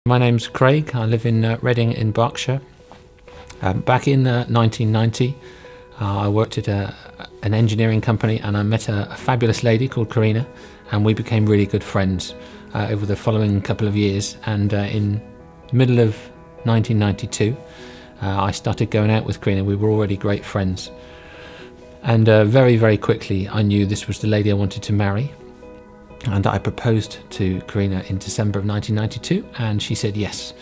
My name's Craig. I live in Reading in Berkshire. Back in 1990, I worked at an engineering company, and I met a fabulous lady called Karena, and we became really good friends over the following couple of years. And in the middle of 1992, I started going out with Karena. We were already great friends. And very, very quickly, I knew this was the lady I wanted to marry. And I proposed to Karena in December of 1992, and she said yes.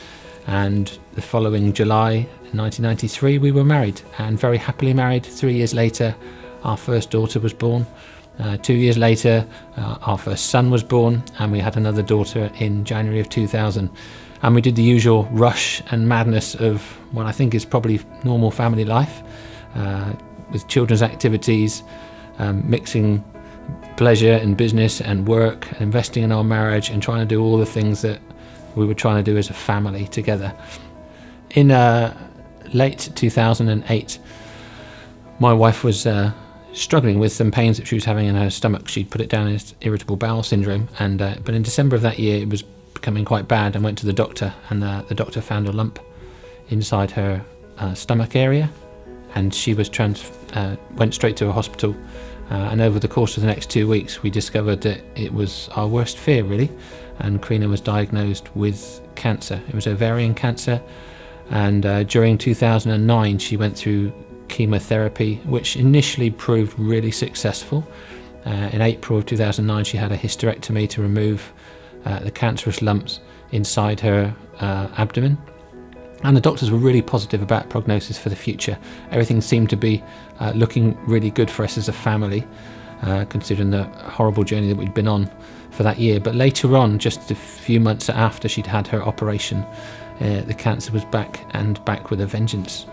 And the following July 1993, we were married, and very happily married. 3 years later, our first daughter was born. 2 years later, our first son was born, and we had another daughter in January of 2000. And we did the usual rush and madness of what I think is probably normal family life, with children's activities, mixing pleasure and business and work, and investing in our marriage and trying to do all the things that we were trying to do as a family together. In late 2008, my wife was struggling with some pains that she was having in her stomach. She'd put it down as irritable bowel syndrome, and but in December of that year it was becoming quite bad, and went to the doctor, and the doctor found a lump inside her stomach area, and she was went straight to a hospital. And over the course of the next 2 weeks, we discovered that it was our worst fear, really. And Karena was diagnosed with cancer. It was ovarian cancer. And during 2009, she went through chemotherapy, which initially proved really successful. In April of 2009, she had a hysterectomy to remove the cancerous lumps inside her abdomen. And the doctors were really positive about prognosis for the future. Everything seemed to be looking really good for us as a family, considering the horrible journey that we'd been on for that year. But later on, just a few months after she'd had her operation, the cancer was back with a vengeance.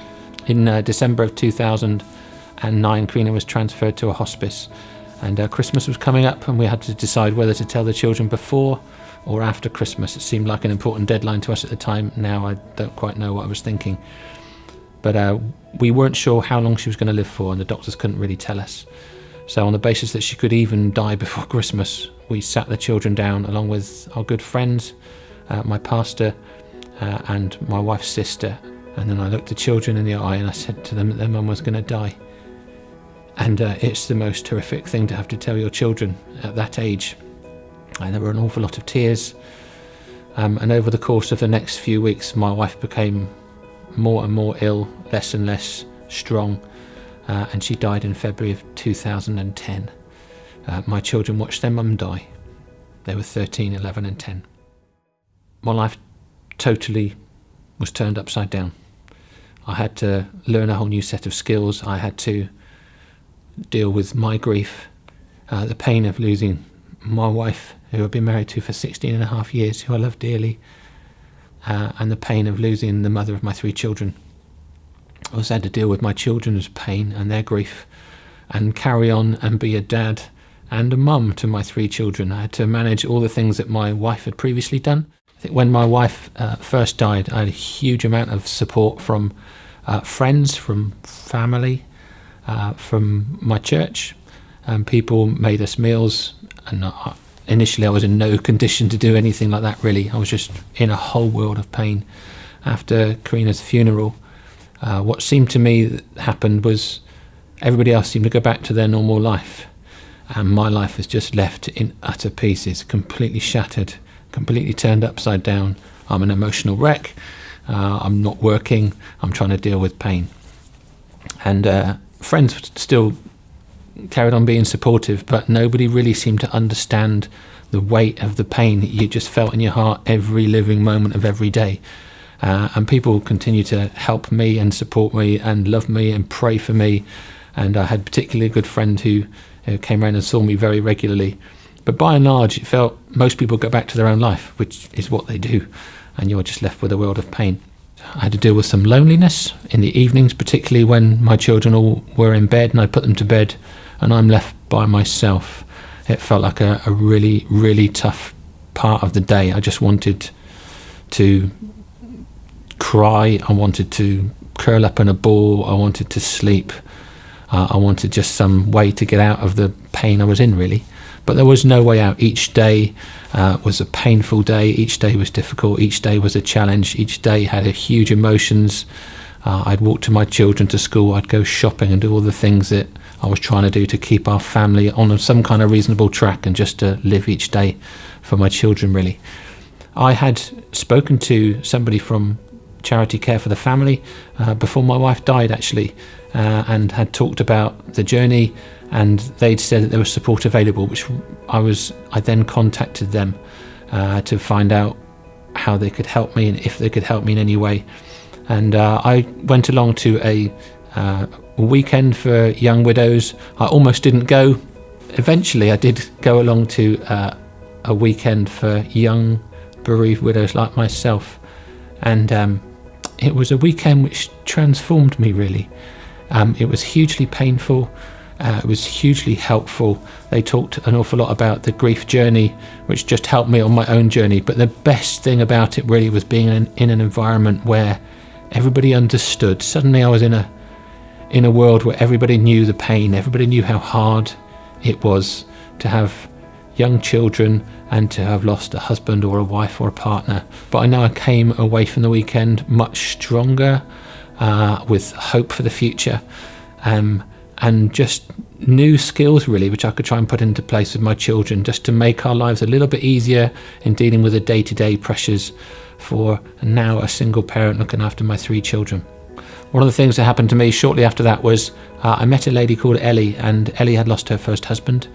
In December of 2009, Karena was transferred to a hospice, and Christmas was coming up, and we had to decide whether to tell the children before or after Christmas. It seemed like an important deadline to us at the time. Now I don't quite know what I was thinking. But we weren't sure how long she was going to live for, and the doctors couldn't really tell us. So on the basis that she could even die before Christmas, we sat the children down along with our good friends, my pastor, and my wife's sister. And then I looked the children in the eye and I said to them that their mum was going to die. And it's the most horrific thing to have to tell your children at that age. And there were an awful lot of tears. And over the course of the next few weeks, my wife became more and more ill, less and less strong. And she died in February of 2010. My children watched their mum die. They were 13, 11 and 10. My life totally was turned upside down. I had to learn a whole new set of skills. I had to deal with my grief, the pain of losing my wife, who I've been married to for 16 and a half years, who I love dearly, and the pain of losing the mother of my 3 children. I also had to deal with my children's pain and their grief, and carry on and be a dad and a mum to my 3 children. I had to manage all the things that my wife had previously done. I think when my wife first died, I had a huge amount of support from friends, from family, from my church. People made us meals, and initially I was in no condition to do anything like that, really. I was just in a whole world of pain. After Karena's funeral, what seemed to me that happened was everybody else seemed to go back to their normal life, and my life was just left in utter pieces, completely shattered, completely turned upside down. I'm an emotional wreck. I'm not working. I'm trying to deal with pain. And friends still carried on being supportive, but nobody really seemed to understand the weight of the pain that you just felt in your heart every living moment of every day. And people continued to help me and support me and love me and pray for me. And I had a particularly good friend who came around and saw me very regularly. But by and large, it felt most people go back to their own life, which is what they do, and you're just left with a world of pain. I had to deal with some loneliness in the evenings, particularly when my children all were in bed and I put them to bed and I'm left by myself. It felt like a really, really tough part of the day. I just wanted to cry. I wanted to curl up in a ball. I wanted to sleep. I wanted just some way to get out of the pain I was in, really. But there was no way out. Each day was a painful day. Each day was difficult. Each day was a challenge. Each day had a huge emotions. I'd walk to my children to school. I'd go shopping and do all the things that I was trying to do to keep our family on some kind of reasonable track, and just to live each day for my children, really. I had spoken to somebody from Charity Care for the Family before my wife died, actually, and had talked about the journey, and they'd said that there was support available, which I then contacted them to find out how they could help me and if they could help me in any way. And I went along to a weekend for young widows. I almost didn't go. Eventually I did go along to a weekend for young bereaved widows like myself, and it was a weekend which transformed me, really. It was hugely painful. It was hugely helpful. They talked an awful lot about the grief journey, which just helped me on my own journey. But the best thing about it really was being in an environment where everybody understood. Suddenly I was in a world where everybody knew the pain. Everybody knew how hard it was to have young children and to have lost a husband or a wife or a partner. But I know I came away from the weekend much stronger, with hope for the future, and just new skills, really, which I could try and put into place with my children, just to make our lives a little bit easier in dealing with the day-to-day pressures for now a single parent looking after my 3 children. One of the things that happened to me shortly after that was I met a lady called Ellie, and Ellie had lost her first husband,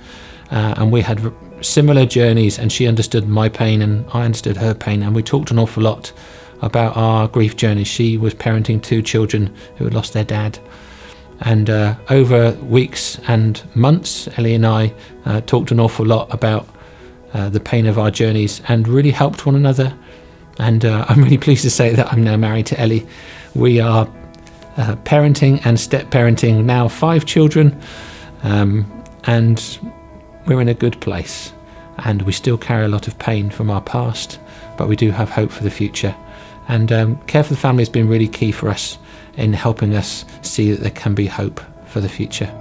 and we had similar journeys, and she understood my pain and I understood her pain, and we talked an awful lot about our grief journey. She was parenting 2 children who had lost their dad, and over weeks and months Ellie and I talked an awful lot about the pain of our journeys and really helped one another. And I'm really pleased to say that I'm now married to Ellie. We are parenting and step-parenting now 5 children, and we're in a good place. And we still carry a lot of pain from our past, but we do have hope for the future. And Care for the Family has been really key for us in helping us see that there can be hope for the future.